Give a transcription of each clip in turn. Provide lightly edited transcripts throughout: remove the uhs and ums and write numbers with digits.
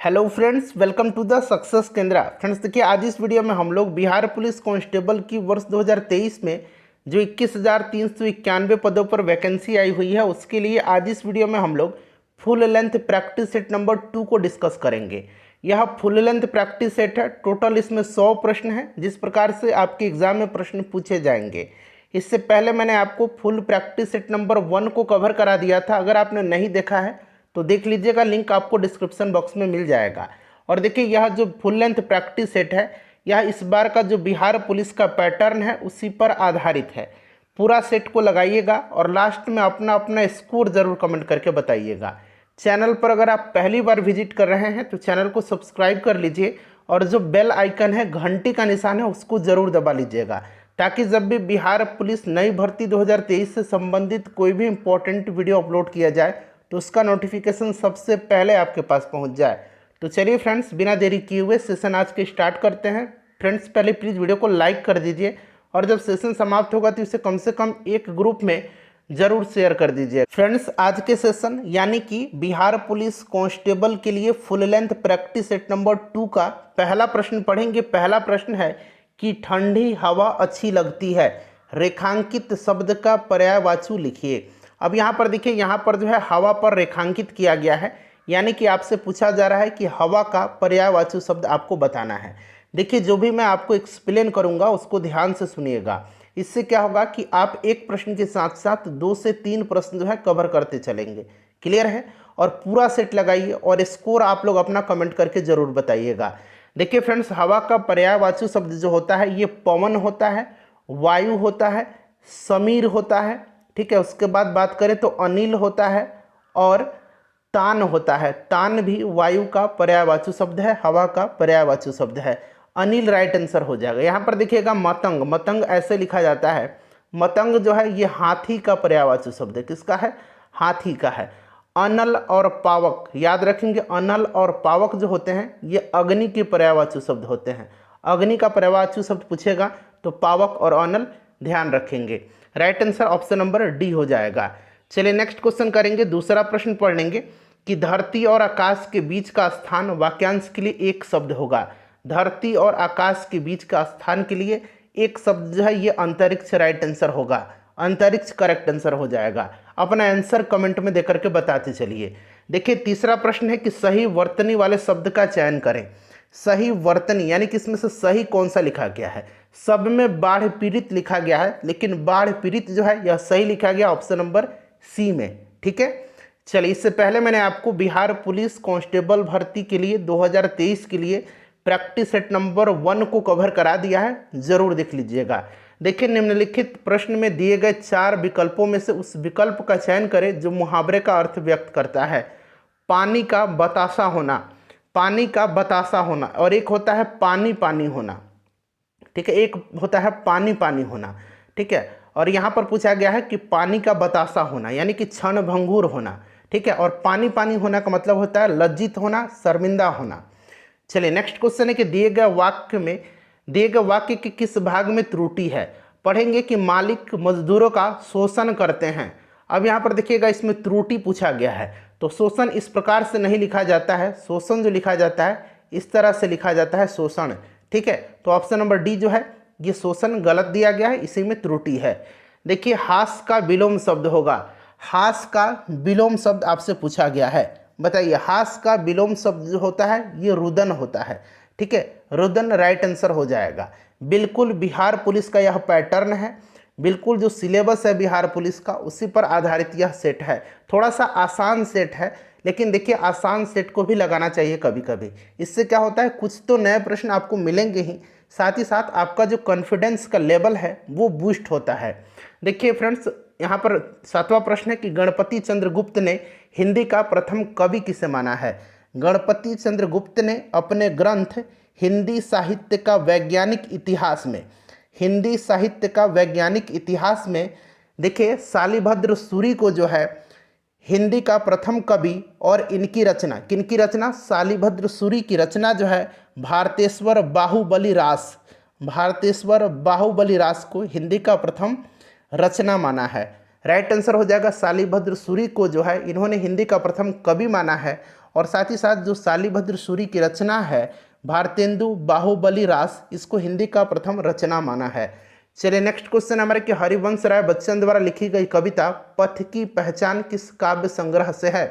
Hello friends, welcome to the success Kendra. Friends देखिए, आज इस वीडियो में हम लोग बिहार पुलिस कांस्टेबल की वर्ष 2023 में जो 21,391 पदों पर वैकेंसी आई हुई है, उसके लिए आज इस वीडियो में हम लोग full length practice set number 2 को डिस्कस करेंगे। यह फुल लेंथ प्रैक्टिस सेट है। टोटल इसमें 100 प्रश्न हैं, जिस प्रकार से आपके एग्जाम में प्रश्न पूछे जाएंगे। इससे पहले मैंने आपको फुल प्रैक्टिस सेट नंबर 1 को कवर करा दिया था। अगर आपने नहीं देखा है तो देख लीजिएगा, लिंक आपको डिस्क्रिप्शन बॉक्स में मिल जाएगा। और देखिए, यह जो फुल लेंथ प्रैक्टिस सेट है, यह इस बार का जो बिहार पुलिस का पैटर्न है उसी पर आधारित है। पूरा सेट को लगाइएगा और लास्ट में अपना अपना स्कोर जरूर कमेंट करके बताइएगा। चैनल पर अगर आप पहली बार विजिट कर रहे हैं तो चैनल को सब्सक्राइब कर लीजिए और जो बेल आइकन है, घंटी का निशान है, उसको जरूर दबा लीजिएगा, ताकि जब भी बिहार पुलिस नई भर्ती 2023 से संबंधित कोई भी इंपॉर्टेंट वीडियो अपलोड किया जाए तो उसका नोटिफिकेशन सबसे पहले आपके पास पहुंच जाए। तो चलिए फ्रेंड्स, बिना देरी किए हुए सेशन आज के स्टार्ट करते हैं। फ्रेंड्स, पहले प्लीज़ वीडियो को लाइक कर दीजिए और जब सेशन समाप्त होगा तो इसे कम से कम एक ग्रुप में जरूर शेयर कर दीजिए। फ्रेंड्स, आज के सेशन यानी कि बिहार पुलिस कांस्टेबल के लिए full length practice set number 2 का पहला प्रश्न पढ़ेंगे। पहला प्रश्न है कि ठंडी हवा अच्छी लगती है, रेखांकित शब्द का पर्यायवाची लिखिए। अब यहाँ पर देखिए, यहाँ पर जो है हवा पर रेखांकित किया गया है, यानी कि आपसे पूछा जा रहा है कि हवा का पर्यायवाची शब्द आपको बताना है। देखिए, जो भी मैं आपको एक्सप्लेन करूँगा उसको ध्यान से सुनिएगा। इससे क्या होगा कि आप एक प्रश्न के साथ साथ 2 से 3 प्रश्न जो है कवर करते चलेंगे। क्लियर है? और पूरा सेट लगाइए और स्कोर आप लोग अपना कमेंट करके जरूर बताइएगा। देखिए फ्रेंड्स, हवा का पर्यायवाची शब्द जो होता है ये पवन होता है, वायु होता है, समीर होता है। ठीक है, उसके बाद बात करें तो अनिल होता है और तान होता है। तान भी वायु का पर्यायवाची शब्द है, हवा का पर्यायवाची शब्द है। अनिल राइट आंसर हो जाएगा। यहाँ पर देखिएगा मतंग, मतंग ऐसे लिखा जाता है। मतंग जो है ये हाथी का पर्यायवाची शब्द है। किसका है? हाथी का है। अनल और पावक, याद रखेंगे, अनल और पावक जो होते हैं ये अग्नि के पर्यायवाची शब्द होते हैं। अग्नि का पर्यायवाची शब्द पूछेगा तो पावक और अनल ध्यान रखेंगे। Right answer option number D हो जाएगा। चलिए नेक्स्ट क्वेश्चन करेंगे। दूसरा प्रश्न पढ़ लेंगे कि धरती और आकाश के बीच का स्थान वाक्यांश के लिए एक शब्द होगा। धरती और आकाश के बीच का स्थान के लिए एक शब्द जो है ये अंतरिक्ष राइट आंसर होगा। अंतरिक्ष करेक्ट आंसर हो जाएगा। अपना आंसर कमेंट में देकर के बताते चलिए। देखिए, तीसरा प्रश्न है कि सही वर्तनी वाले शब्द का चयन करें। सही वर्तनी यानी कि इसमें से सही कौन सा लिखा गया है? सब में बाढ़ पीड़ित लिखा गया है, लेकिन बाढ़ पीड़ित जो है यह सही लिखा गया ऑप्शन नंबर सी में। ठीक है, चलिए, इससे पहले मैंने आपको बिहार पुलिस कांस्टेबल भर्ती के लिए 2023 के लिए प्रैक्टिस सेट नंबर 1 को कवर करा दिया है, जरूर देख लीजिएगा। देखिए, निम्नलिखित प्रश्न में दिए गए 4 विकल्पों में से उस विकल्प का चयन करें जो मुहावरे का अर्थ व्यक्त करता है। पानी का बतासा होना, पानी का बतासा होना, और एक होता है पानी पानी होना। ठीक है, एक होता है पानी पानी होना। ठीक है, और यहाँ पर पूछा गया है कि पानी का बतासा होना यानी कि क्षण भंगुर होना। ठीक है, और पानी पानी होना का मतलब होता है लज्जित होना, शर्मिंदा होना। चलिए नेक्स्ट क्वेश्चन है कि दिए गए वाक्य के किस भाग में त्रुटि है? पढ़ेंगे कि मालिक मजदूरों का शोषण करते हैं। अब यहाँ पर देखिएगा, इसमें त्रुटि पूछा गया है तो शोषण इस प्रकार से नहीं लिखा जाता है। शोषण जो लिखा जाता है इस तरह से लिखा जाता है, शोषण। ठीक है, तो ऑप्शन नंबर डी जो है ये शोषण गलत दिया गया है, इसी में त्रुटि है। देखिए, हास का विलोम शब्द होगा। हास का विलोम शब्द आपसे पूछा गया है, बताइए। हास का विलोम शब्द जो होता है ये रुदन होता है। ठीक है, रुदन राइट आंसर हो जाएगा। बिल्कुल बिहार पुलिस का यह पैटर्न है, बिल्कुल जो सिलेबस है बिहार पुलिस का उसी पर आधारित यह सेट है। थोड़ा सा आसान सेट है, लेकिन देखिए आसान सेट को भी लगाना चाहिए कभी कभी। इससे क्या होता है, कुछ तो नए प्रश्न आपको मिलेंगे ही, साथ ही साथ आपका जो कॉन्फिडेंस का लेवल है वो बूस्ट होता है। देखिए फ्रेंड्स, यहाँ पर 7वां प्रश्न है कि गणपति चंद्रगुप्त ने हिंदी का प्रथम कवि किसे माना है? गणपति चंद्रगुप्त ने अपने ग्रंथ हिंदी साहित्य का वैज्ञानिक इतिहास में, हिंदी साहित्य का वैज्ञानिक इतिहास में देखिए शालिभद्र सूरी को जो है हिंदी का प्रथम कवि, और इनकी रचना, किनकी रचना? शालिभद्र सूरी की रचना जो है भारतेश्वर बाहुबली रास, भारतेश्वर बाहुबली रास को हिंदी का प्रथम रचना माना है। राइट आंसर हो जाएगा शालिभद्र सूरी को जो है इन्होंने हिंदी का प्रथम कवि माना है। और साथ ही साथ जो शालिभद्र सूरी की रचना है भारतेंदु बाहुबली रास, इसको हिंदी का प्रथम रचना माना है। चलिए नेक्स्ट क्वेश्चन हमारे कि हरिवंश राय बच्चन द्वारा लिखी गई कविता पथ की पहचान किस काव्य संग्रह से है?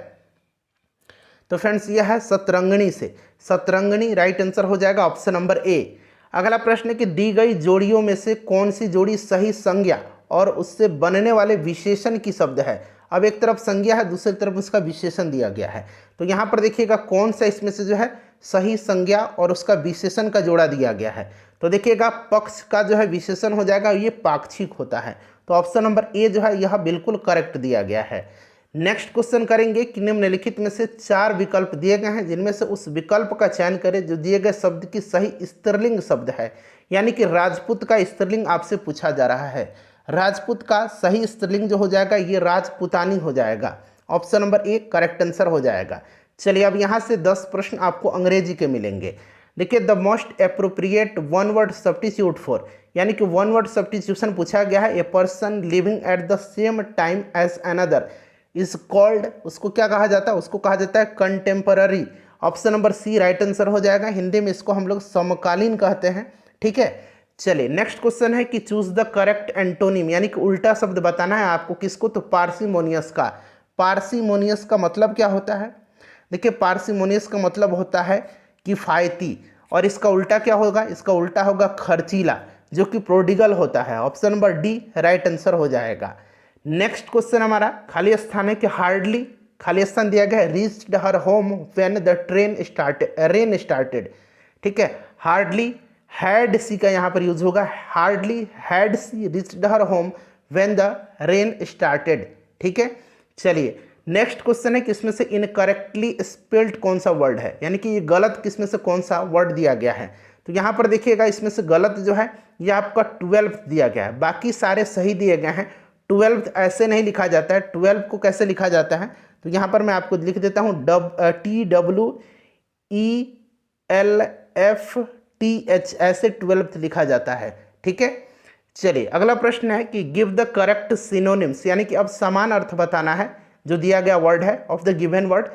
तो फ्रेंड्स यह है सतरंगिणी से। सतरंगिणी राइट आंसर हो जाएगा ऑप्शन नंबर ए। अगला प्रश्न है कि दी गई जोड़ियों में से कौन सी जोड़ी सही संज्ञा और उससे बनने वाले विशेषण की शब्द है? अब एक तरफ संज्ञा है, दूसरी तरफ उसका विशेषण दिया गया है। तो यहाँ पर देखिएगा कौन सा इसमें से जो है सही संज्ञा और उसका विशेषण का जोड़ा दिया गया है। तो देखिएगा पक्ष का जो है विशेषण हो जाएगा ये पाक्षिक होता है। तो ऑप्शन नंबर ए जो है यह बिल्कुल करेक्ट दिया गया है। नेक्स्ट क्वेश्चन करेंगे कि निम्नलिखित में से 4 विकल्प दिए गए हैं जिनमें से उस विकल्प का चयन करें जो दिए गए शब्द की सही स्त्रीलिंग शब्द है। यानी कि राजपूत का स्त्रीलिंग आपसे पूछा जा रहा है। राजपूत का सही स्त्रीलिंग जो हो जाएगा ये राजपुतानी हो जाएगा। Option number A correct answer हो जाएगा। चलिए अब यहाँ से 10 प्रश्न आपको अंग्रेजी के मिलेंगे। देखिए the most appropriate one word substitute for, यानी कि वन वर्ड सब्स्टिट्यूशन पूछा गया है। A person living at the same time as another is called, उसको क्या कहा जाता है? उसको कहा जाता है contemporary. Option number C right answer हो जाएगा। हिंदी में इसको हम लोग समकालीन कहते हैं। ठीक है, चलिए नेक्स्ट क्वेश्चन है कि चूज द करेक्ट एंटोनिम, यानी कि उल्टा शब्द बताना है आपको किसको? तो पार्सिमोनियस का। पार्सिमोनियस का मतलब क्या होता है? देखिए पार्सिमोनियस का मतलब होता है किफ़ायती, और इसका उल्टा क्या होगा? इसका उल्टा होगा खर्चीला, जो कि प्रोडिगल होता है। Option number D right answer हो जाएगा। नेक्स्ट क्वेश्चन हमारा खाली स्थान है कि हार्डली, खाली स्थान दिया गया है reached her home when the rain started. ठीक है, हार्डली हैड सी का यहाँ पर यूज होगा। Hardly had she reached her home when the rain started. ठीक है, चलिए नेक्स्ट क्वेश्चन है कि इसमें से इनकरेक्टली स्पेल्ड कौन सा वर्ड है, यानी कि ये गलत किसमें से कौन सा वर्ड दिया गया है। तो यहाँ पर देखिएगा इसमें से गलत जो है ये आपका 12 दिया गया है, बाकी सारे सही दिए गए हैं। 12 ऐसे नहीं लिखा जाता है। 12 को कैसे लिखा जाता है? तो यहाँ पर मैं आपको लिख देता हूँ TWELFTH, ऐसे 12 लिखा जाता है। ठीक है, चलिए अगला प्रश्न है कि गिव द करेक्ट सिनोनिम्स, यानी कि अब समान अर्थ बताना है जो दिया गया वर्ड है ऑफ द गिवन वर्ड।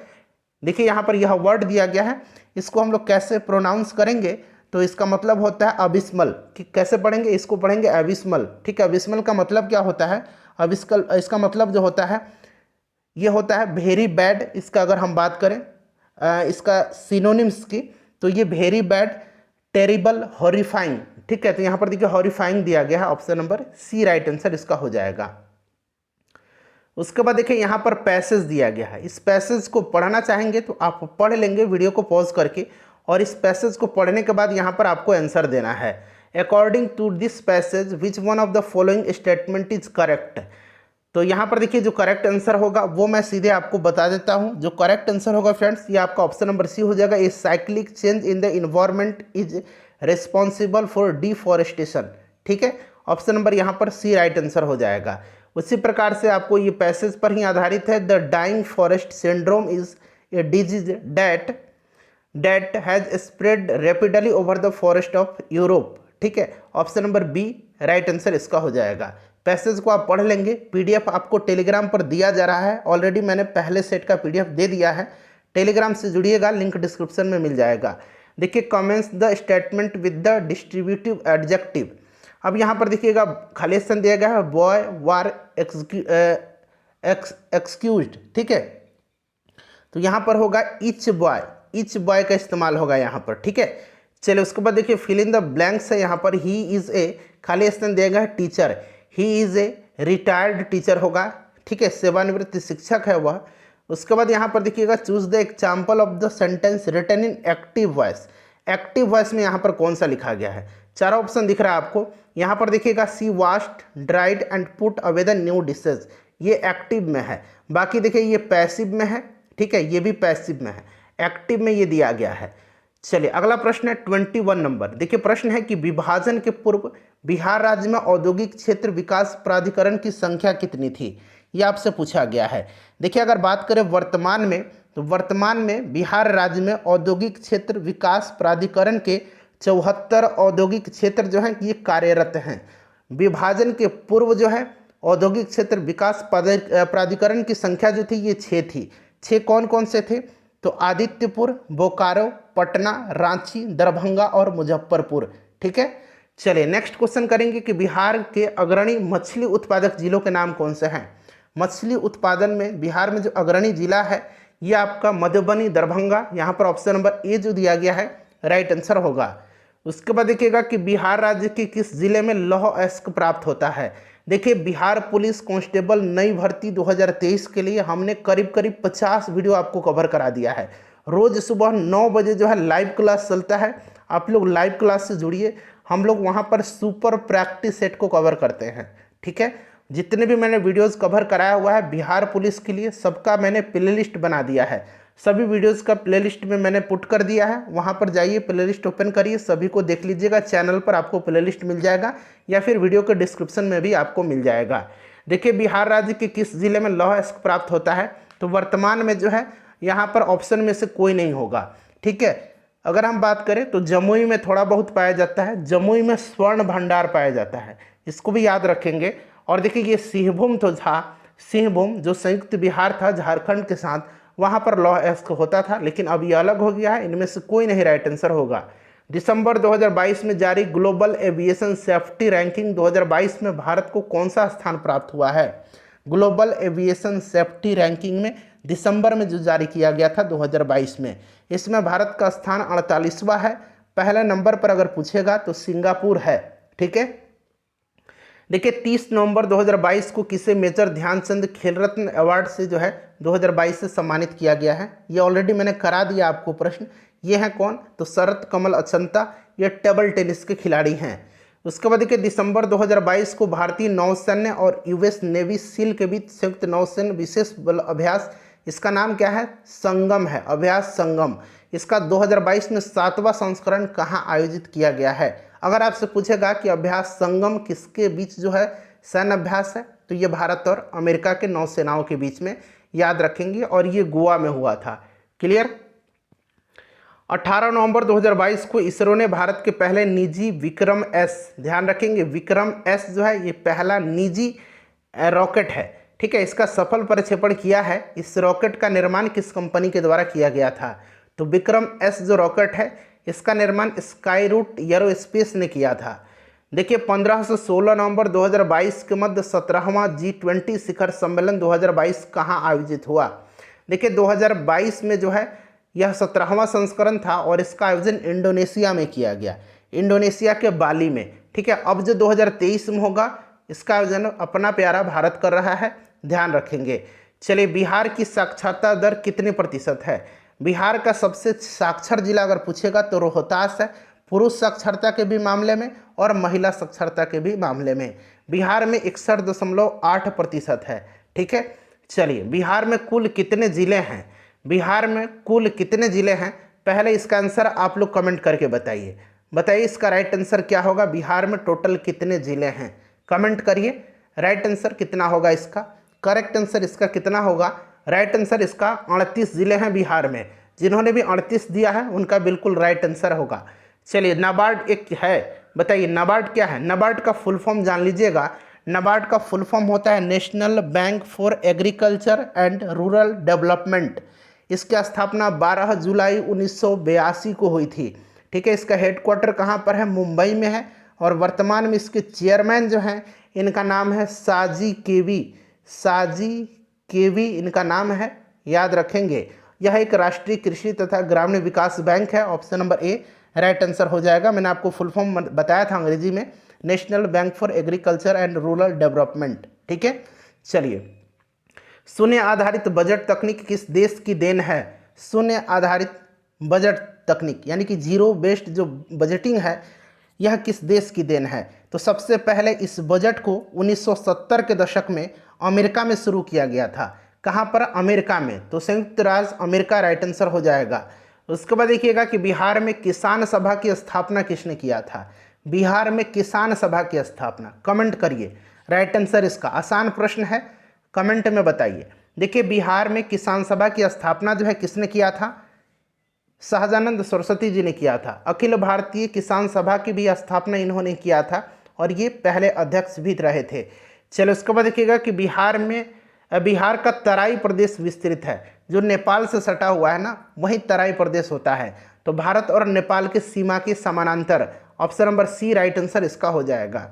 देखिए यहाँ पर यह वर्ड दिया गया है, इसको हम लोग कैसे प्रोनाउंस करेंगे? तो इसका मतलब होता है अबिस्मल। कि कैसे पढ़ेंगे? इसको पढ़ेंगे अबिस्मल। ठीक है, अबिस्मल का मतलब क्या होता है? अब इसका मतलब जो होता है ये होता है वेरी बैड। इसका अगर हम बात करें इसका सिनोनिम्स की, तो ये वेरी बैड, टेरिबल, हॉरिफाइंग। ठीक है, तो यहाँ पर देखिए हॉरिफाइंग दिया गया है। Option number C right answer इसका हो जाएगा। उसके बाद देखिए यहाँ पर पैसेज दिया गया है। इस पैसेज को पढ़ना चाहेंगे तो आप पढ़ लेंगे वीडियो को पॉज करके, और इस पैसेज को पढ़ने के बाद यहाँ पर आपको आंसर देना है। According to this passage which one of the following statement is correct. तो यहाँ पर देखिए जो करेक्ट आंसर होगा वो मैं सीधे आपको बता देता हूँ। जो करेक्ट आंसर होगा फ्रेंड्स ये आपका ऑप्शन नंबर सी हो जाएगा। A cyclic change in the environment is responsible for deforestation. ठीक है, ऑप्शन नंबर यहाँ पर सी राइट आंसर हो जाएगा। उसी प्रकार से आपको ये पैसेज पर ही आधारित है। The dying forest syndrome is a disease that has spread rapidly over the forest of Europe. ठीक है, option number B right answer इसका हो जाएगा। पैसेज को आप पढ़ लेंगे। पीडीएफ आपको टेलीग्राम पर दिया जा रहा है। ऑलरेडी मैंने पहले सेट का पीडीएफ दे दिया है। टेलीग्राम से जुड़िएगा, लिंक डिस्क्रिप्शन में मिल जाएगा। देखिए comments the statement with the distributive adjective. अब यहाँ पर देखिएगा खाली स्थान दिया गया है बॉय वार एक्सक्यूज्ड। ठीक है, तो यहाँ पर होगा इच बॉय का इस्तेमाल होगा यहाँ पर। ठीक है, चलिए उसके बाद देखिए फिल इन द ब्लैंक्स है। यहाँ पर ही इज़ ए, खाली स्थान दिया गया है teacher. He is a retired teacher होगा। ठीक है, सेवानिवृत्त शिक्षक है वह। उसके बाद यहाँ पर देखिएगा choose the example of the sentence written in active voice. Active voice में यहाँ पर कौन सा लिखा गया है? चारों ऑप्शन दिख रहा है आपको। यहाँ पर देखिएगा see washed dried and put away the new dishes, ये एक्टिव में है। बाकी देखिए ये पैसिव में है। ठीक है, ये भी पैसिव में है। एक्टिव में ये दिया गया है। चलिए अगला प्रश्न है 21 नंबर। देखिए प्रश्न है कि विभाजन के पूर्व बिहार राज्य में औद्योगिक क्षेत्र विकास प्राधिकरण की संख्या कितनी थी? ये आपसे पूछा गया है। देखिए अगर बात करें वर्तमान में, तो वर्तमान में बिहार राज्य में औद्योगिक क्षेत्र विकास प्राधिकरण के 74 औद्योगिक क्षेत्र जो हैं ये कार्यरत हैं। विभाजन के पूर्व जो है औद्योगिक क्षेत्र विकास प्राधिकरण की संख्या जो थी ये 6 थी। 6 कौन कौन से थे? तो आदित्यपुर, बोकारो, पटना, रांची, दरभंगा और मुजफ्फरपुर। ठीक है, चलिए नेक्स्ट क्वेश्चन करेंगे कि बिहार के अग्रणी मछली उत्पादक जिलों के नाम कौन से हैं। मछली उत्पादन में बिहार में जो अग्रणी जिला है ये आपका मधुबनी, दरभंगा, यहाँ पर ऑप्शन नंबर ए जो दिया गया है राइट आंसर होगा। उसके बाद देखिएगा कि बिहार राज्य के किस जिले में लौह अयस्क प्राप्त होता है। देखिए बिहार पुलिस कांस्टेबल नई भर्ती 2023 के लिए हमने करीब करीब 50 वीडियो आपको कवर करा दिया है। रोज सुबह 9 बजे जो है लाइव क्लास चलता है, आप लोग लाइव क्लास से जुड़िए। हम लोग वहाँ पर सुपर प्रैक्टिस सेट को कवर करते हैं। ठीक है, जितने भी मैंने वीडियोस कवर कराया हुआ है बिहार पुलिस के लिए सबका मैंने प्लेलिस्ट बना दिया है। सभी वीडियोस का प्लेलिस्ट में मैंने पुट कर दिया है, वहाँ पर जाइए प्लेलिस्ट ओपन करिए, सभी को देख लीजिएगा। चैनल पर आपको प्लेलिस्ट मिल जाएगा या फिर वीडियो के डिस्क्रिप्शन में भी आपको मिल जाएगा। देखिए बिहार राज्य के किस जिले में लौह अयस्क प्राप्त होता है, तो वर्तमान में जो है यहाँ पर ऑप्शन में से कोई नहीं होगा। ठीक है, अगर हम बात करें तो जमुई में थोड़ा बहुत पाया जाता है, जमुई में स्वर्ण भंडार पाया जाता है, इसको भी याद रखेंगे। और देखिए ये सिंहभूम तो था, सिंहभूम जो संयुक्त बिहार था झारखंड के साथ, वहाँ पर लौह अयस्क होता था, लेकिन अब ये अलग हो गया है। इनमें से कोई नहीं राइट आंसर होगा। दिसंबर 2022 में जारी ग्लोबल एविएशन सेफ्टी रैंकिंग 2022 में भारत को कौन सा स्थान प्राप्त हुआ है? ग्लोबल एविएशन सेफ्टी रैंकिंग में दिसंबर में जो जारी किया गया था 2022 में, इसमें भारत का स्थान 48वां है। पहले नंबर पर अगर पूछेगा तो सिंगापुर है। ठीक है, देखिए 30 नवंबर 2022 को किसे मेजर ध्यानचंद खेल रत्न अवार्ड से जो है 2022 से सम्मानित किया गया है? ये ऑलरेडी मैंने करा दिया आपको प्रश्न। ये हैं कौन? तो शरत कमल अचंता, ये टेबल टेनिस के खिलाड़ी हैं। उसके बाद देखिए दिसंबर 2022 को भारतीय नौसैन्य और यूएस नेवी सील के बीच संयुक्त नौसैन्य विशेष बल अभ्यास, इसका नाम क्या है? संगम है, अभ्यास संगम। इसका 2022 में 7वां संस्करण कहाँ आयोजित किया गया है? अगर आपसे पूछेगा कि अभ्यास संगम किसके बीच जो है सैन्य अभ्यास है, तो ये भारत और अमेरिका के नौसेनाओं के बीच में, याद रखेंगे। और ये गोवा में हुआ था। क्लियर? 18 नवंबर 2022 को इसरो ने भारत के पहले निजी विक्रम एस, ध्यान रखेंगे विक्रम एस जो है ये पहला निजी रॉकेट है। ठीक है, इसका सफल प्रक्षेपण किया है। इस रॉकेट का निर्माण किस कंपनी के द्वारा किया गया था? तो विक्रम एस जो रॉकेट है इसका निर्माण स्काई रूट एरोस्पेस ने किया था। देखिए 15 से 16 नवंबर 2022 के मध्य 17वां G20 शिखर सम्मेलन 2022 कहाँ आयोजित हुआ? देखिए 2022 में जो है यह 17वां संस्करण था और इसका आयोजन इंडोनेशिया में किया गया, इंडोनेशिया के बाली में। ठीक है, अब जो 2023 में होगा इसका आयोजन अपना प्यारा भारत कर रहा है, ध्यान रखेंगे। चलिए बिहार की साक्षरता दर कितने प्रतिशत है? बिहार का सबसे साक्षर जिला अगर पूछेगा तो रोहतास है, पुरुष साक्षरता के भी मामले में और महिला साक्षरता के भी मामले में। बिहार में 61.8% है। ठीक है, चलिए बिहार में कुल कितने ज़िले हैं? बिहार में कुल कितने ज़िले हैं? पहले इसका आंसर आप लोग कमेंट करके बताइए। बताइए इसका राइट आंसर क्या होगा? बिहार में टोटल कितने ज़िले हैं? कमेंट करिए, राइट आंसर कितना होगा इसका? करेक्ट आंसर इसका कितना होगा? राइट आंसर इसका 38 ज़िले हैं बिहार में। जिन्होंने भी 38 दिया है उनका बिल्कुल राइट आंसर होगा। चलिए नाबार्ड एक है, बताइए नाबार्ड क्या है? नाबार्ड का फुल फॉर्म जान लीजिएगा। नाबार्ड का फुल फॉर्म होता है national bank for agriculture and rural development. इसकी स्थापना 12 जुलाई 1982 को हुई थी। ठीक है, इसका हेडक्वार्टर कहाँ पर है? मुंबई में है। और वर्तमान में इसके चेयरमैन जो हैं इनका नाम है साजी केवी, साजी केवी इनका नाम है, याद रखेंगे। यह एक राष्ट्रीय कृषि तथा ग्रामीण विकास बैंक है। Option number A right answer हो जाएगा। मैंने आपको फुल फॉर्म बताया था अंग्रेजी में, national bank for agriculture and rural development. ठीक है, चलिए शून्य आधारित बजट तकनीक किस देश की देन है? शून्य आधारित बजट तकनीक यानी कि जीरो बेस्ड जो बजटिंग है यह किस देश की देन है? तो सबसे पहले इस बजट को 1970 के दशक में अमेरिका में शुरू किया गया था। कहाँ पर? अमेरिका में। तो संयुक्त राज्य अमेरिका राइट आंसर हो जाएगा। उसके बाद देखिएगा कि बिहार में किसान सभा की स्थापना किसने किया था? बिहार में किसान सभा की स्थापना, कमेंट करिए राइट आंसर इसका। आसान प्रश्न है, कमेंट में बताइए। देखिए बिहार में किसान सभा की स्थापना जो है किसने किया था? सहजानंद सरस्वती जी ने किया था। अखिल भारतीय किसान सभा की भी स्थापना इन्होंने किया था और ये पहले अध्यक्ष भी रहे थे। चलो उसके बाद देखिएगा कि बिहार का तराई प्रदेश विस्तृत है, जो नेपाल से सटा हुआ है ना, वही तराई प्रदेश होता है। तो भारत और नेपाल की सीमा के समानांतर, option number C right answer इसका हो जाएगा।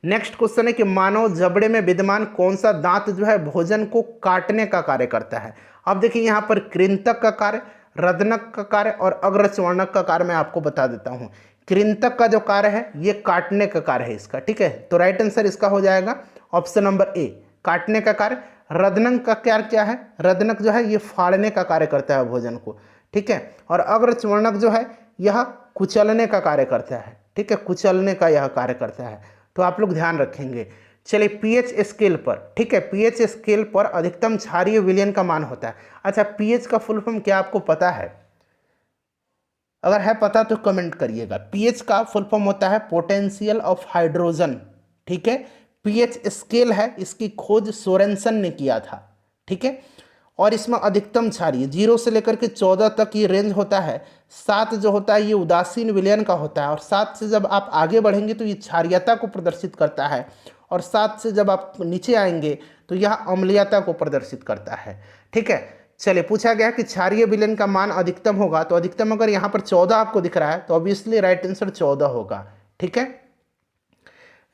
नेक्स्ट क्वेश्चन है कि मानव जबड़े में विद्यमान कौन सा दांत जो है भोजन को काटने का कार्य करता है। अब देखिए यहाँ पर कृंतक का कार्य, रदनक का कार्य और अग्रचवर्णक का कार्य मैं आपको बता देता हूँ। कृंतक का जो कार्य है ये काटने का कार्य है इसका, ठीक है। तो राइट आंसर इसका हो जाएगा ऑप्शन नंबर ए, काटने का कार्य। रदनक का कार्य क्या है, रदनक जो है ये फाड़ने का कार्य करता है भोजन को, ठीक है। और अग्रचवर्णक जो है यह कुचलने का कार्य करता है, ठीक है, कुचलने का यह कार्य करता है। तो आप लोग ध्यान रखेंगे। चलिए पीएच स्केल पर, ठीक है, पीएच स्केल पर अधिकतम क्षारीय विलयन का मान होता है। अच्छा, पीएच का फुल फॉर्म क्या आपको पता है? अगर है पता तो कमेंट करिएगा। पीएच का फुल फॉर्म होता है पोटेंशियल ऑफ हाइड्रोजन, ठीक है। पीएच स्केल है, इसकी खोज सोरेनसन ने किया था, ठीक है। और इसमें अधिकतम क्षारीय 0 से लेकर के 14 तक ये रेंज होता है। 7 जो होता है ये उदासीन विलयन का होता है, और 7 से जब आप आगे बढ़ेंगे तो ये क्षारीयता को प्रदर्शित करता है, और 7 से जब आप नीचे आएंगे तो यह अम्लीयता को प्रदर्शित करता है, ठीक है। चलिए पूछा गया कि क्षारीय विलयन का मान अधिकतम होगा, तो अधिकतम अगर यहाँ पर 14 आपको दिख रहा है तो ऑब्वियसली राइट आंसर 14 होगा, ठीक है।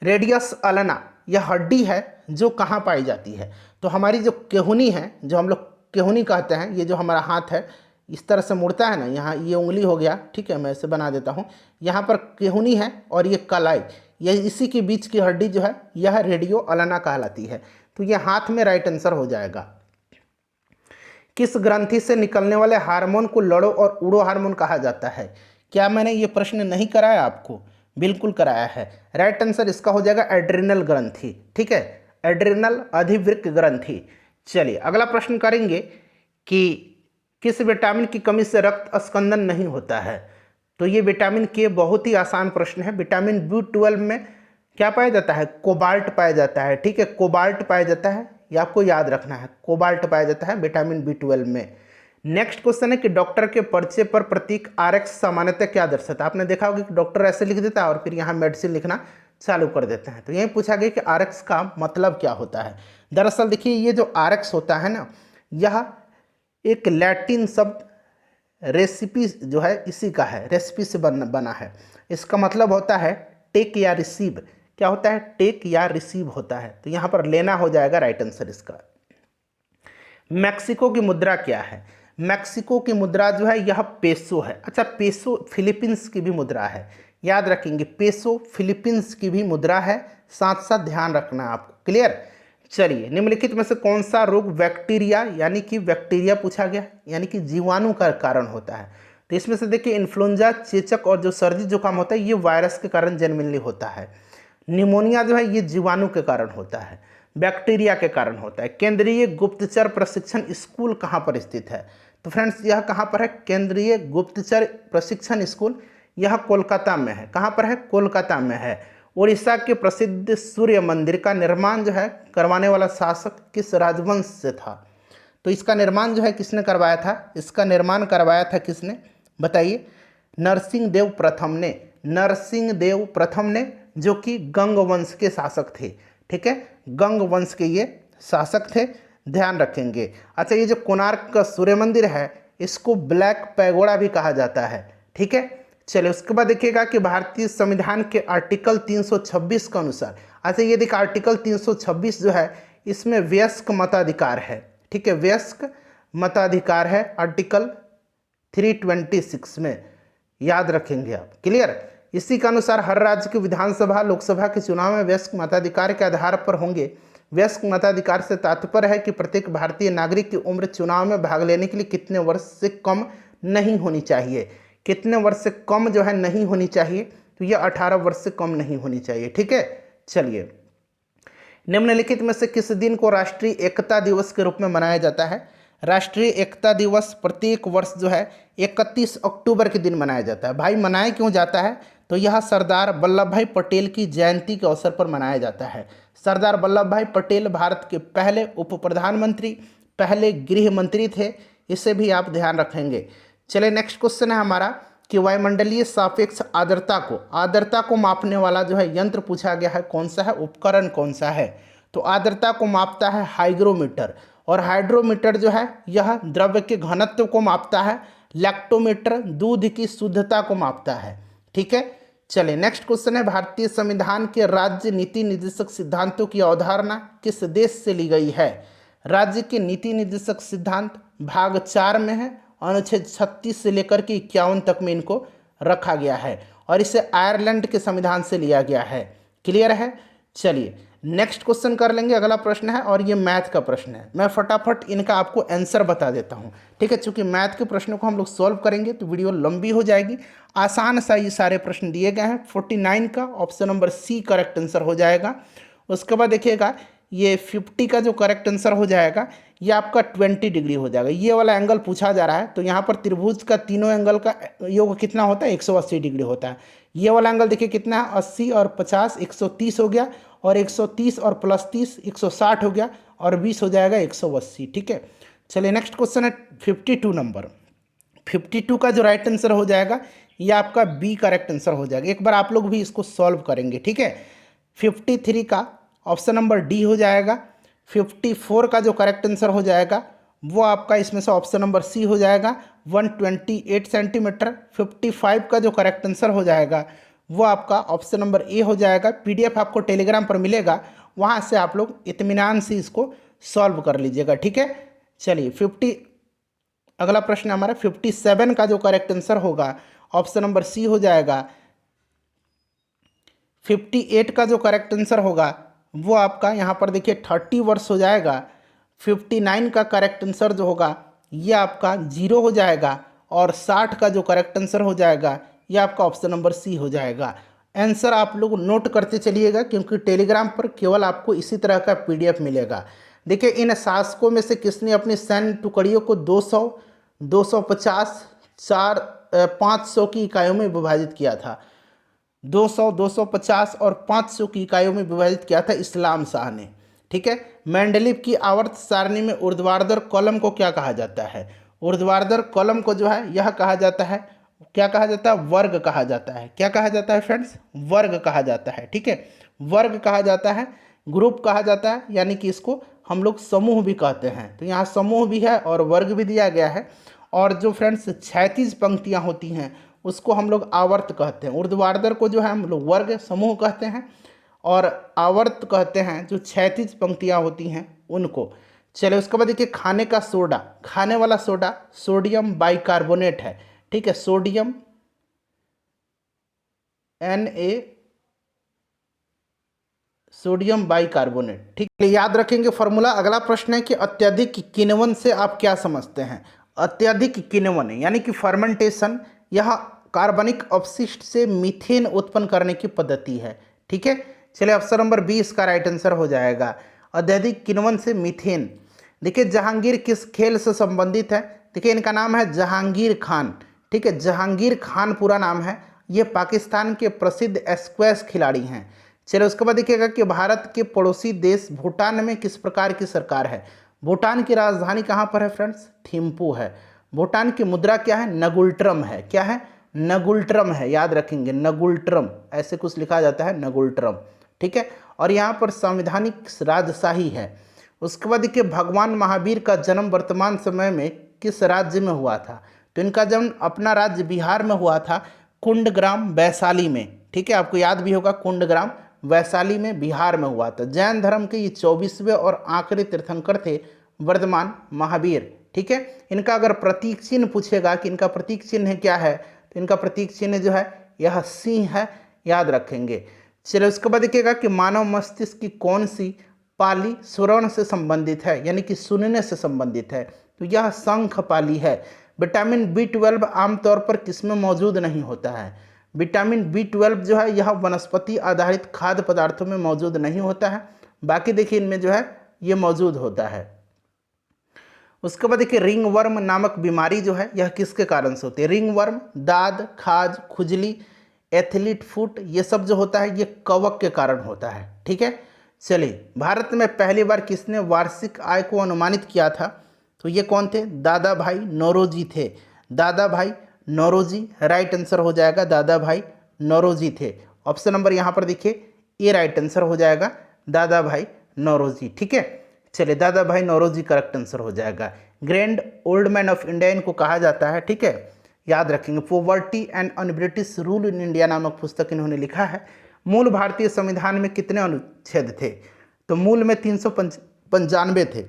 रेडियस अल्ना यह हड्डी है जो कहाँ पाई जाती है? तो हमारी जो केहुनी है, जो हम लोग केहुनी कहते हैं, ये जो हमारा हाथ है इस तरह से मुड़ता है ना, यहाँ ये उंगली हो गया, ठीक है, मैं इसे बना देता हूँ। यहाँ पर केहुनी है और ये कलाई, यह इसी के बीच की हड्डी जो है यह रेडियो अल्ना कहलाती है। तो यह हाथ में राइट आंसर हो जाएगा। किस ग्रंथि से निकलने वाले हार्मोन को लड़ो और उड़ो हार्मोन कहा जाता है? क्या मैंने ये प्रश्न नहीं कराया आपको? बिल्कुल कराया है। राइट आंसर इसका हो जाएगा एड्रिनल ग्रंथि, ठीक है, एड्रिनल अधिवृक्क ग्रंथि। चलिए अगला प्रश्न करेंगे कि किस विटामिन की कमी से रक्त स्कंदन नहीं होता है? तो ये विटामिन के बहुत ही आसान प्रश्न है। विटामिन B12 में क्या पाया जाता है? कोबाल्ट पाया जाता है, ठीक है, कोबाल्ट पाया जाता है, ये आपको याद रखना है, कोबाल्ट पाया जाता है विटामिन B12 में। नेक्स्ट क्वेश्चन है कि डॉक्टर के पर्चे पर प्रतीक RX सामान्यतः क्या दर्शाता है? आपने देखा होगा कि डॉक्टर ऐसे लिख देता है और फिर यहाँ मेडिसिन लिखना चालू कर देते हैं। तो यही पूछा गया कि RX का मतलब क्या होता है। दरअसल देखिए ये जो RX होता है ना, यह एक लैटिन शब्द रेसिपी जो है इसी का है, रेसिपी से बना है। इसका मतलब होता है टेक या रिसीव। क्या होता है? टेक या रिसीव होता है। तो यहाँ पर लेना हो जाएगा राइट आंसर इसका। मैक्सिको की मुद्रा क्या है? मैक्सिको की मुद्रा जो है यह पेसो है। अच्छा, पेसो फिलीपींस की भी मुद्रा है, याद रखेंगे, पेसो फिलीपींस की भी मुद्रा है, साथ साथ ध्यान रखना आपको, क्लियर। चलिए निम्नलिखित में से कौन सा रोग बैक्टीरिया, यानी कि बैक्टीरिया पूछा गया, यानी कि जीवाणु का कारण होता है? तो इसमें से देखिए इन्फ्लुएंजा, चेचक और जो सर्दी जुकाम होता है ये वायरस के कारण जनरली होता है। निमोनिया जो है ये जीवाणु के कारण होता है, बैक्टीरिया के कारण होता है। केंद्रीय गुप्तचर प्रशिक्षण स्कूल कहाँ पर स्थित है? तो फ्रेंड्स यह कहाँ पर है? केंद्रीय गुप्तचर प्रशिक्षण स्कूल यह कोलकाता में है। कहाँ पर है? कोलकाता में है। उड़ीसा के प्रसिद्ध सूर्य मंदिर का निर्माण जो है करवाने वाला शासक किस राजवंश से था? तो इसका निर्माण जो है किसने करवाया था? इसका निर्माण करवाया था किसने बताइए? नरसिंहदेव प्रथम ने। नरसिंहदेव प्रथम ने, जो कि गंग वंश के शासक थे, ठीक है, गंग वंश के ये शासक थे, ध्यान रखेंगे। अच्छा, ये जो कोणार्क का सूर्य मंदिर है इसको ब्लैक पैगोडा भी कहा जाता है, ठीक है। चलिए उसके बाद देखिएगा कि भारतीय संविधान के आर्टिकल 326 के अनुसार, अच्छा ये देखिए आर्टिकल 326 जो है इसमें वयस्क मताधिकार है, ठीक है, वयस्क मताधिकार है आर्टिकल 326 में, याद रखेंगे आप, क्लियर। इसी के अनुसार हर राज्य की विधानसभा लोकसभा के चुनाव में वयस्क मताधिकार के आधार पर होंगे। वयस्क मताधिकार से तात्पर्य है कि प्रत्येक भारतीय नागरिक की उम्र चुनाव में भाग लेने के लिए कितने वर्ष से कम नहीं होनी चाहिए। कितने वर्ष से कम जो है नहीं होनी चाहिए? तो यह 18 वर्ष से कम नहीं होनी चाहिए, ठीक है। चलिए निम्नलिखित में से किस दिन को राष्ट्रीय एकता दिवस के रूप में मनाया जाता है? राष्ट्रीय एकता दिवस प्रत्येक वर्ष जो है 31 अक्टूबर के दिन मनाया जाता है। भाई मनाया क्यों जाता है? तो यह सरदार वल्लभ भाई पटेल की जयंती के अवसर पर मनाया जाता है। सरदार वल्लभ भाई पटेल भारत के पहले उप प्रधानमंत्री, पहले गृह मंत्री थे, इसे भी आप ध्यान रखेंगे। चलिए नेक्स्ट क्वेश्चन है हमारा कि वायुमंडलीय सापेक्ष आर्द्रता को मापने वाला जो है यंत्र पूछा गया है, कौन सा है, उपकरण कौन सा है? तो आर्द्रता को मापता है हाइग्रोमीटर, और हाइड्रोमीटर जो है यह द्रव्य के घनत्व को मापता है। लैक्टोमीटर दूध की शुद्धता को मापता है। ठीक है, चलिए नेक्स्ट क्वेश्चन है, भारतीय संविधान के राज्य नीति निर्देशक सिद्धांतों की अवधारणा किस देश से ली गई है? राज्य के नीति निर्देशक सिद्धांत भाग 4 में है, अनुच्छेद 36 से लेकर के 51 तक में इनको रखा गया है, और इसे आयरलैंड के संविधान से लिया गया है। क्लियर है? चलिए नेक्स्ट क्वेश्चन कर लेंगे। अगला प्रश्न है और ये मैथ का प्रश्न है। मैं फटाफट इनका आपको आंसर बता देता हूँ। ठीक है, चूंकि मैथ के प्रश्नों को हम लोग सॉल्व करेंगे तो वीडियो लंबी हो जाएगी। आसान सा ये सारे प्रश्न दिए गए हैं। 49 का option number C correct answer हो जाएगा। उसके बाद देखिएगा ये 50 का जो करेक्ट आंसर हो जाएगा ये आपका 20 डिग्री हो जाएगा। ये वाला एंगल पूछा जा रहा है, तो यहाँ पर त्रिभुज का तीनों एंगल का योग कितना होता है? 180 डिग्री होता है। ये वाला एंगल देखिए कितना है? 80 और 50 130 हो गया, और 130 और प्लस 30 160 हो गया, और 20 हो जाएगा 180। ठीक है, चलिए नेक्स्ट क्वेश्चन है 52 नंबर। 52 का जो राइट आंसर हो जाएगा ये आपका बी करेक्ट आंसर हो जाएगा। एक बार आप लोग भी इसको सॉल्व करेंगे। ठीक है, 53 का ऑप्शन नंबर डी हो जाएगा। 54 का जो करेक्ट आंसर हो जाएगा वो आपका इसमें से ऑप्शन नंबर सी हो जाएगा 128 सेंटीमीटर। 55 का जो करेक्ट आंसर हो जाएगा वो आपका ऑप्शन नंबर ए हो जाएगा। पीडीएफ आपको टेलीग्राम पर मिलेगा, वहाँ से आप लोग इत्मीनान से इसको सॉल्व कर लीजिएगा। ठीक है, चलिए अगला प्रश्न हमारा 57 का जो करेक्ट आंसर होगा ऑप्शन नंबर सी हो जाएगा। 58 का जो करेक्ट आंसर होगा वो आपका यहाँ पर देखिए 30 वर्ष हो जाएगा। 59 का करेक्ट आंसर जो होगा ये आपका 0 हो जाएगा, और 60 का जो करेक्ट आंसर हो जाएगा ये आपका ऑप्शन नंबर सी हो जाएगा। आंसर आप लोग नोट करते चलिएगा, क्योंकि टेलीग्राम पर केवल आपको इसी तरह का पीडीएफ मिलेगा। देखिए इन शासकों में से किसने अपनी सैन्य टुकड़ियों को 200, 250, 500 की इकाइयों में विभाजित किया था? 200, 250 और 500 की इकाइयों में विभाजित किया था इस्लाम शाह ने। ठीक है, मेंडलीव की आवर्त सारणी में ऊर्ध्वाधर कॉलम को क्या कहा जाता है? ऊर्ध्वाधर कॉलम को जो है यह कहा जाता है, क्या कहा जाता है? वर्ग कहा जाता है। क्या कहा जाता है फ्रेंड्स? वर्ग कहा जाता है। ठीक है, वर्ग कहा जाता है, ग्रुप कहा जाता है, यानी कि इसको हम लोग समूह भी कहते हैं। तो यहाँ समूह भी है और वर्ग भी दिया गया है। और जो फ्रेंड्स क्षैतिज पंक्तियाँ होती हैं उसको हम लोग आवर्त कहते हैं। ऊर्ध्वाधर को जो है हम लोग वर्ग समूह कहते हैं, और आवर्त कहते हैं जो क्षैतिज पंक्तियाँ होती हैं उनको। चलिए उसके बाद देखिए खाने का सोडा, खाने वाला सोडा सोडियम बाइकार्बोनेट है। ठीक है, सोडियम Na सोडियम बाइकार्बोनेट। ठीक है, याद रखेंगे फॉर्मूला। अगला प्रश्न है कि अत्यधिक किण्वन से आप क्या समझते हैं? अत्यधिक किण्वन यानी कि फर्मेंटेशन, यह कार्बनिक अपशिष्ट से मीथेन उत्पन्न करने की पद्धति है। ठीक है, चलिए ऑप्शन नंबर बी इसका राइट आंसर हो जाएगा, अत्यधिक किण्वन से मीथेन। देखिए जहांगीर किस खेल से संबंधित है? देखिए इनका नाम है जहांगीर खान। ठीक है, जहांगीर खान पूरा नाम है। ये पाकिस्तान के प्रसिद्ध स्क्वैश खिलाड़ी हैं। चलिए उसके बाद देखिएगा कि भारत के पड़ोसी देश भूटान में किस प्रकार की सरकार है? भूटान की राजधानी कहाँ पर है फ्रेंड्स? थिम्पू है। भूटान की मुद्रा क्या है? नगुल्ट्रम है। क्या है? नगुल्ट्रम है, याद रखेंगे नगुल्ट्रम, ऐसे कुछ लिखा जाता है नगुल्ट्रम। ठीक है, और यहाँ पर संवैधानिक राजशाही है। उसके बाद देखिए भगवान महावीर का जन्म वर्तमान समय में किस राज्य में हुआ था? तो इनका जन्म अपना राज्य बिहार में हुआ था, कुंडग्राम वैशाली में। ठीक है, आपको याद भी होगा कुंडग्राम वैशाली में बिहार में हुआ था। जैन धर्म के ये 24वें और आखिरी तीर्थंकर थे वर्धमान महावीर। ठीक है, इनका अगर प्रतीक चिन्ह पूछेगा कि इनका प्रतीक चिन्ह क्या है, तो इनका प्रतीक चिन्ह जो है यह सिंह है, याद रखेंगे। चलिए उसके बाद देखिएगा कि मानव मस्तिष्क की कौन सी पाली श्रवण से संबंधित है, यानी कि सुनने से संबंधित है? तो यह शंख पाली है। विटामिन B12 आमतौर पर किसमें मौजूद नहीं होता है? विटामिन B12 जो है यह वनस्पति आधारित खाद्य पदार्थों में मौजूद नहीं होता है, बाकी देखिए इनमें जो है ये मौजूद होता है। उसके बाद देखिए रिंगवर्म नामक बीमारी जो है यह किसके कारण से होती है? रिंगवर्म, दाद, खाज, खुजली, एथलीट फुट, ये सब जो होता है ये कवक के कारण होता है। ठीक है, चलिए भारत में पहली बार किसने वार्षिक आय को अनुमानित किया था? तो ये कौन थे? दादा भाई नौरोजी थे। दादा भाई नौरोजी राइट आंसर हो जाएगा, दादा भाई नौरोजी थे। ऑप्शन नंबर यहाँ पर देखिए ए राइट आंसर हो जाएगा, दादा भाई नौरोजी। ठीक है, चलिए दादा भाई नौरोजी करेक्ट आंसर हो जाएगा। Grand old man of India इनको कहा जाता है। ठीक है, याद रखेंगे। Poverty and un British rule in India नामक पुस्तक इन्होंने लिखा है। मूल भारतीय संविधान में कितने अनुच्छेद थे? तो मूल में 395 थे,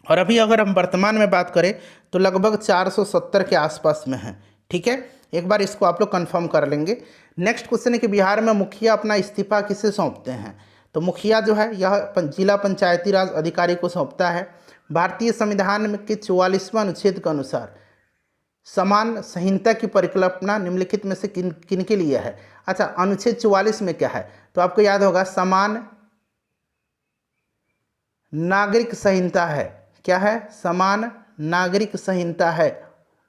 और अभी अगर हम वर्तमान में बात करें तो लगभग 470 के आसपास में है। ठीक है, एक बार इसको आप लोग कंफर्म कर लेंगे। नेक्स्ट क्वेश्चन है कि बिहार में मुखिया अपना इस्तीफा किसे सौंपते हैं? तो मुखिया जो है यह जिला पंचायती राज अधिकारी को सौंपता है। भारतीय संविधान में के 44वां अनुच्छेद के अनुसार समान संहिता की परिकल्पना निम्नलिखित में से किन के लिए है? अच्छा, अनुच्छेद 44 में क्या है? तो आपको याद होगा समान नागरिक संहिता है। क्या है? समान नागरिक संहिता है,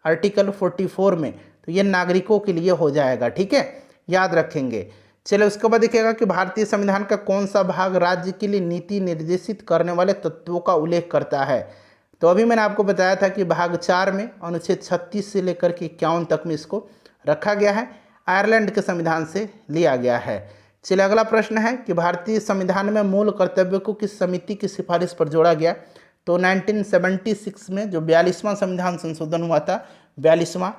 आर्टिकल 44 में। तो ये नागरिकों के लिए हो जाएगा। ठीक है, याद रखेंगे। चलिए उसके बाद देखिएगा कि भारतीय संविधान का कौन सा भाग राज्य के लिए नीति निर्देशित करने वाले तत्वों का उल्लेख करता है? तो अभी मैंने आपको बताया था कि भाग 4 में अनुच्छेद 36 से लेकर के 51 तक में इसको रखा गया है, आयरलैंड के संविधान से लिया गया है। चलिए अगला प्रश्न है कि भारतीय संविधान में मूल कर्तव्य को किस समिति की सिफारिश पर जोड़ा गया? तो 1976 में जो 42वां संविधान संशोधन हुआ था, 42वां,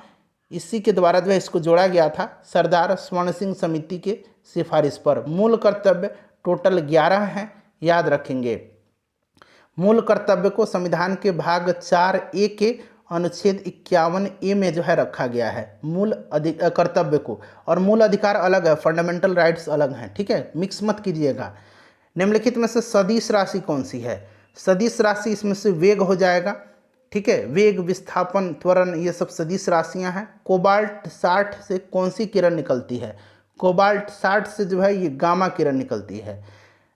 इसी के द्वारा जो है इसको जोड़ा गया था सरदार स्वर्ण सिंह समिति के सिफारिश पर। मूल कर्तव्य टोटल 11 हैं, याद रखेंगे। मूल कर्तव्य को संविधान के भाग 4A के अनुच्छेद 51A में जो है रखा गया है मूल कर्तव्य को, और मूल अधिकार अलग है, फंडामेंटल राइट्स अलग हैं। ठीक है, मिक्स मत कीजिएगा। निम्नलिखित में से सदिश राशि कौन सी है? सदिश राशि इसमें से वेग हो जाएगा। ठीक है, वेग, विस्थापन, त्वरण, ये सब सदिश राशियां हैं। कोबाल्ट 60 से कौन सी किरण निकलती है? कोबाल्ट 60 से जो है ये गामा किरण निकलती है।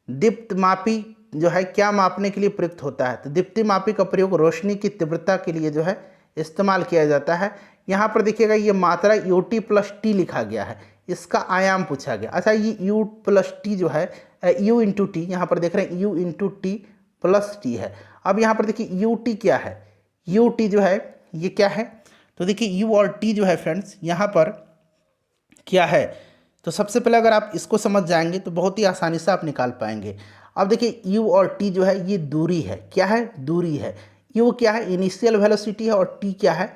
दीप्तमापी जो है क्या मापने के लिए प्रयुक्त होता है? तो दीप्तिमापी का प्रयोग रोशनी की तीव्रता के लिए जो है इस्तेमाल किया जाता है। यहाँ पर देखिएगा ये मात्रा UT+T लिखा गया है, इसका आयाम पूछा गया। अच्छा, ये U+T जो है U×T, यहाँ पर देख रहे हैं U×T+T है। अब यहाँ पर देखिए UT क्या है? UT जो है ये क्या है? तो देखिए U और T जो है फ्रेंड्स यहाँ पर क्या है? तो सबसे पहले अगर आप इसको समझ जाएंगे तो बहुत ही आसानी से आप निकाल पाएंगे। अब देखिए U और T जो है ये दूरी है। क्या है? दूरी है। U क्या है? इनिशियल वेलोसिटी है, और T क्या है?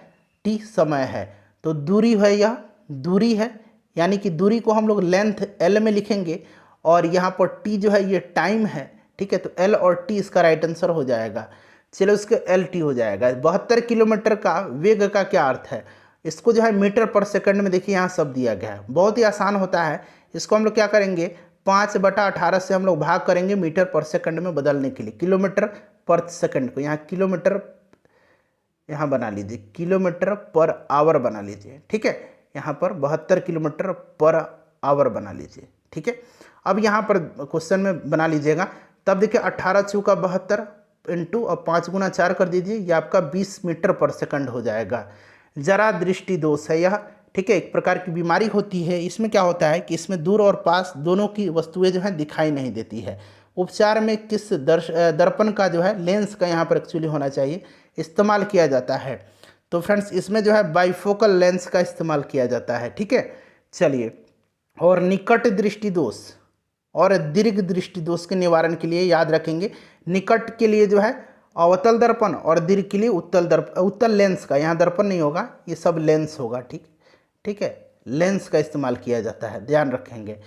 T समय है। तो दूरी है, यह दूरी है, यानी कि दूरी को हम लोग लेंथ L में लिखेंगे, और यहाँ पर T जो है ये टाइम है। ठीक है, तो L और T इसका राइट आंसर हो जाएगा। चलो इसके LT हो जाएगा। 72 किलोमीटर का वेग का क्या अर्थ है? इसको जो है मीटर पर सेकंड में देखिए यहाँ सब दिया गया है, बहुत ही आसान होता है। इसको हम लोग क्या करेंगे, 5/18 से हम लोग भाग करेंगे मीटर पर सेकंड में बदलने के लिए। किलोमीटर पर सेकंड को यहाँ किलोमीटर यहाँ बना लीजिए, किलोमीटर पर आवर बना लीजिए। ठीक है, यहाँ पर 72 किलोमीटर पर आवर बना लीजिए। ठीक है, अब यहाँ पर क्वेश्चन में बना लीजिएगा। तब देखिए 18 चौका 72 इंटू और 5 गुना 4 कर दीजिए, ये आपका 20 मीटर पर सेकंड हो जाएगा। जरा दृष्टि दोष है यह। ठीक है, एक प्रकार की बीमारी होती है। इसमें क्या होता है कि इसमें दूर और पास दोनों की वस्तुएं जो हैं दिखाई नहीं देती है। उपचार में किस दर्पण का जो है लेंस का यहाँ पर एक्चुअली होना चाहिए इस्तेमाल किया जाता है? तो फ्रेंड्स इसमें जो है बाइफोकल लेंस का इस्तेमाल किया जाता है। ठीक है, चलिए, और निकट दृष्टि दोष और दीर्घ दृष्टि दोष के निवारण के लिए याद रखेंगे, निकट के लिए जो है अवतल दर्पण, और दीर्घ के लिए उत्तल लेंस का, यहाँ दर्पण नहीं होगा, ये सब लेंस होगा। ठीक है, लेंस का इस्तेमाल किया जाता है, ध्यान रखेंगे।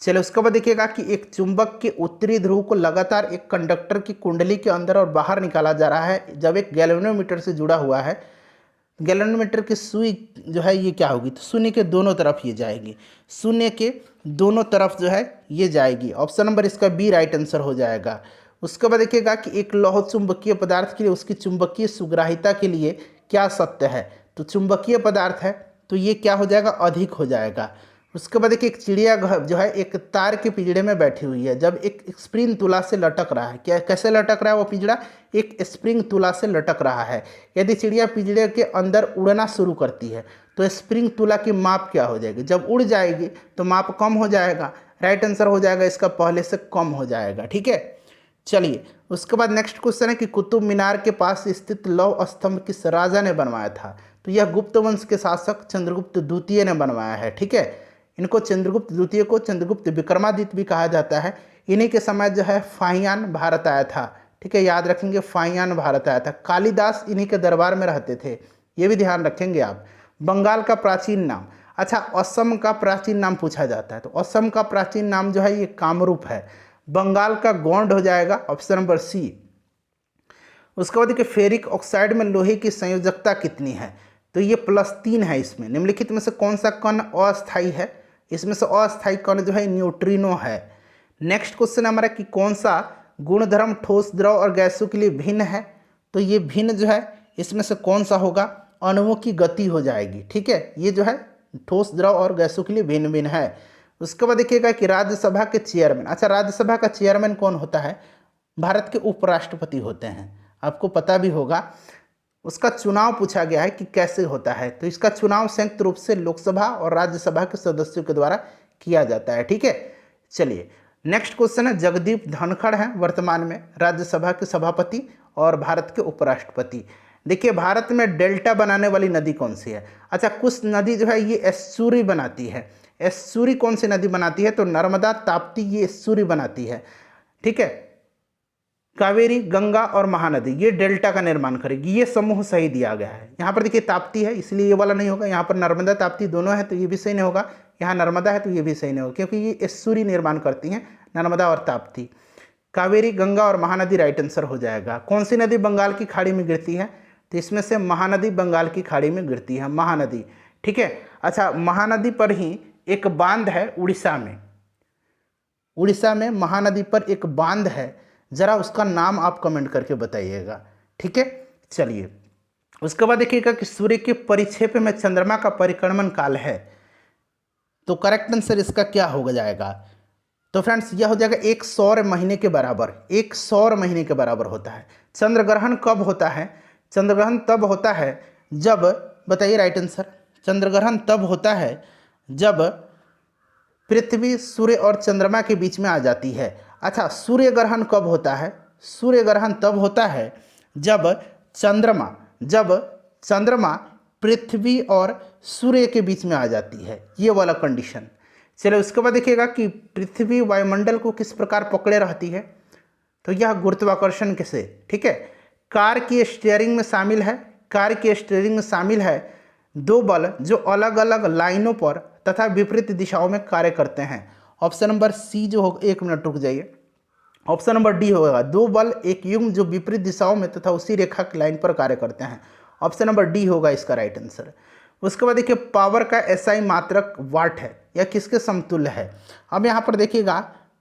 चलो उसके बाद देखिएगा कि एक चुंबक के उत्तरी ध्रुव को लगातार एक कंडक्टर की कुंडली के अंदर और बाहर निकाला जा रहा है जब एक गैल्वेनोमीटर से जुड़ा हुआ है। गैल्वेनोमीटर की सुई जो है ये क्या होगी? तो शून्य के दोनों तरफ ये जाएगी, शून्य के दोनों तरफ जो है ये जाएगी। ऑप्शन नंबर इसका बी राइट आंसर हो जाएगा। उसके बाद देखिएगा कि एक लौह चुंबकीय पदार्थ के लिए उसकी चुंबकीय सुग्राहिता के लिए क्या सत्य है? तो चुंबकीय पदार्थ है तो ये क्या हो जाएगा? अधिक हो जाएगा। उसके बाद एक चिड़िया जो है एक तार के पिंजड़े में बैठी हुई है जब एक स्प्रिंग तुला से लटक रहा है। क्या कैसे लटक रहा है वो पिंजड़ा? एक स्प्रिंग तुला से लटक रहा है। यदि चिड़िया पिंजड़े के अंदर उड़ना शुरू करती है तो स्प्रिंग तुला की माप क्या हो जाएगी? जब उड़ जाएगी तो माप कम हो जाएगा। राइट आंसर हो जाएगा इसका पहले से कम हो जाएगा। ठीक है, चलिए उसके बाद नेक्स्ट क्वेश्चन है कि कुतुब मीनार के पास स्थित लौह स्तंभ किस राजा ने बनवाया था? तो यह गुप्त वंश के शासक चंद्रगुप्त द्वितीय ने बनवाया है। ठीक है, इनको चंद्रगुप्त द्वितीय को चंद्रगुप्त विक्रमादित्य भी कहा जाता है। इन्हीं के समय जो है फाहियान भारत आया था, ठीक है, याद रखेंगे फाहियान भारत आया था। कालिदास इन्हीं के दरबार में रहते थे, ये भी ध्यान रखेंगे आप। बंगाल का प्राचीन नाम, अच्छा असम का प्राचीन नाम पूछा जाता है, तो असम का प्राचीन नाम जो है ये कामरूप है। बंगाल का गोंड हो जाएगा ऑप्शन नंबर सी। उसके बाद देखिए फेरिक ऑक्साइड में लोहे की संयोजकता कितनी है, तो ये +3 है। इसमें निम्नलिखित में से कौन सा कण अस्थायी है, इसमें से अस्थायी कण जो है न्यूट्रिनो है। नेक्स्ट क्वेश्चन हमारा कि कौन सा गुणधर्म ठोस द्रव और गैसों के लिए भिन्न है, तो ये भिन्न जो है इसमें से कौन सा होगा, अणुओं की गति हो जाएगी, ठीक है, ये जो है ठोस द्रव और गैसों के लिए भिन्न भिन्न है। उसके बाद देखिएगा कि राज्यसभा के चेयरमैन, अच्छा राज्यसभा का चेयरमैन कौन होता है, भारत के उपराष्ट्रपति होते हैं, आपको पता भी होगा। उसका चुनाव पूछा गया है कि कैसे होता है, तो इसका चुनाव संयुक्त रूप से लोकसभा और राज्यसभा के सदस्यों के द्वारा किया जाता है, ठीक है। चलिए नेक्स्ट क्वेश्चन है, जगदीप धनखड़ हैं वर्तमान में राज्यसभा के सभापति और भारत के उपराष्ट्रपति। देखिए भारत में डेल्टा बनाने वाली नदी कौन सी है, अच्छा कुछ नदी जो है ये एस्चुरी बनाती है। एस्चुरी कौन सी नदी बनाती है, तो नर्मदा ताप्ती ये एस्चुरी बनाती है, ठीक है। कावेरी, गंगा और महानदी ये डेल्टा का निर्माण करेगी, ये समूह सही दिया गया है। यहाँ पर देखिए ताप्ती है इसलिए ये वाला नहीं होगा, यहाँ पर नर्मदा ताप्ती दोनों है तो ये भी सही नहीं होगा, यहाँ नर्मदा है तो ये भी सही नहीं होगा, क्योंकि ये एस्चुरी निर्माण करती हैं नर्मदा और ताप्ती। कावेरी, गंगा और महानदी राइट आंसर हो जाएगा। कौन सी नदी बंगाल की खाड़ी में गिरती है, तो इसमें से महानदी बंगाल की खाड़ी में गिरती है, महानदी, ठीक है। अच्छा महानदी पर ही एक बांध है उड़ीसा में, उड़ीसा में महानदी पर एक बांध है, जरा उसका नाम आप कमेंट करके बताइएगा, ठीक है। चलिए उसके बाद देखिएगा कि सूर्य के परिक्षेप में चंद्रमा का परिक्रमण काल है, तो करेक्ट आंसर इसका क्या हो जाएगा, तो फ्रेंड्स यह हो जाएगा 1 सौर महीने के बराबर, 1 सौर महीने के बराबर होता है। चंद्र ग्रहण कब होता है, चंद्र ग्रहण तब होता है जब, बताइए राइट आंसर, चंद्र ग्रहण तब होता है जब पृथ्वी सूर्य और चंद्रमा के बीच में आ जाती है। अच्छा सूर्य ग्रहण कब होता है, सूर्य ग्रहण तब होता है जब चंद्रमा पृथ्वी और सूर्य के बीच में आ जाती है, ये वाला कंडीशन। चलिए उसके बाद देखिएगा कि पृथ्वी वायुमंडल को किस प्रकार पकड़े रहती है, तो यह गुरुत्वाकर्षण से, ठीक है। कार की स्टीयरिंग में शामिल है, कार की स्टीयरिंग में शामिल है 2 बल जो अलग अलग लाइनों पर तथा विपरीत दिशाओं में कार्य करते हैं। ऑप्शन नंबर सी जो होगा, 1 मिनट रुक जाइए, ऑप्शन नंबर डी होगा 2 बल एक युग्म जो विपरीत दिशाओं में तथा उसी रेखा की लाइन पर कार्य करते हैं, ऑप्शन नंबर डी होगा इसका राइट आंसर। उसके बाद देखिए पावर का एसआई मात्रक वाट है, यह किसके समतुल्य है। अब यहाँ पर देखिएगा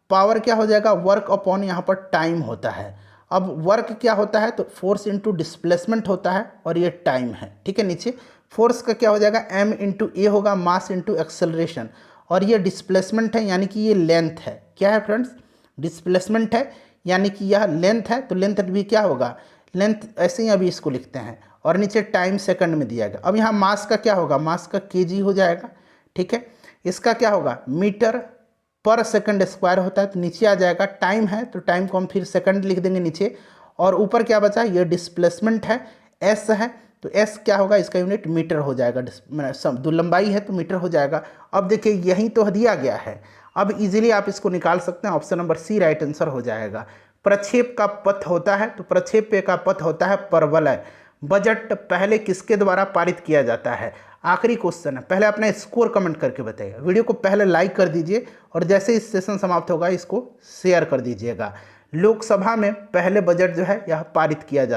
पावर क्या हो जाएगा, वर्क अपॉन यहाँ पर टाइम होता है। अब वर्क क्या होता है, तो फोर्स इंटू डिस्प्लेसमेंट होता है और ये टाइम है, ठीक है। नीचे फोर्स का क्या हो जाएगा, m इंटू ए होगा, मास इंटू एक्सेलरेशन, और ये डिस्प्लेसमेंट है यानी कि ये लेंथ है, क्या है फ्रेंड्स, डिस्प्लेसमेंट है यानी कि यह लेंथ है, तो लेंथ भी क्या होगा, लेंथ ऐसे ही अभी इसको लिखते हैं, और नीचे टाइम सेकंड में दिया गया। अब यहाँ मास का क्या होगा, मास का केजी हो जाएगा, ठीक है। इसका क्या होगा, मीटर पर सेकंड स्क्वायर होता है, तो नीचे आ जाएगा। टाइम है तो टाइम को हम फिर सेकंड लिख देंगे नीचे, और ऊपर क्या बचा, ये डिस्प्लेसमेंट है, एस है, तो एस क्या होगा, इसका यूनिट मीटर हो जाएगा, लंबाई है तो मीटर हो जाएगा। अब देखिए यही तो दिया गया है, अब इजीली आप इसको निकाल सकते हैं, option number C right answer हो जाएगा। प्रक्षेप का पथ होता है, तो प्रक्षेप का पथ होता है परवलय। बजट पहले किसके द्वारा पारित किया जाता है, आखिरी क्वेश्चन है, पहले अपना स्कोर कमेंट करके बताइए। वीडियो को पहले लाइक कर दीजिए और जैसे ही सेशन समाप्त होगा इसको शेयर कर दीजिएगा। लोकसभा में पहले बजट जो है यह पारित किया जाता है।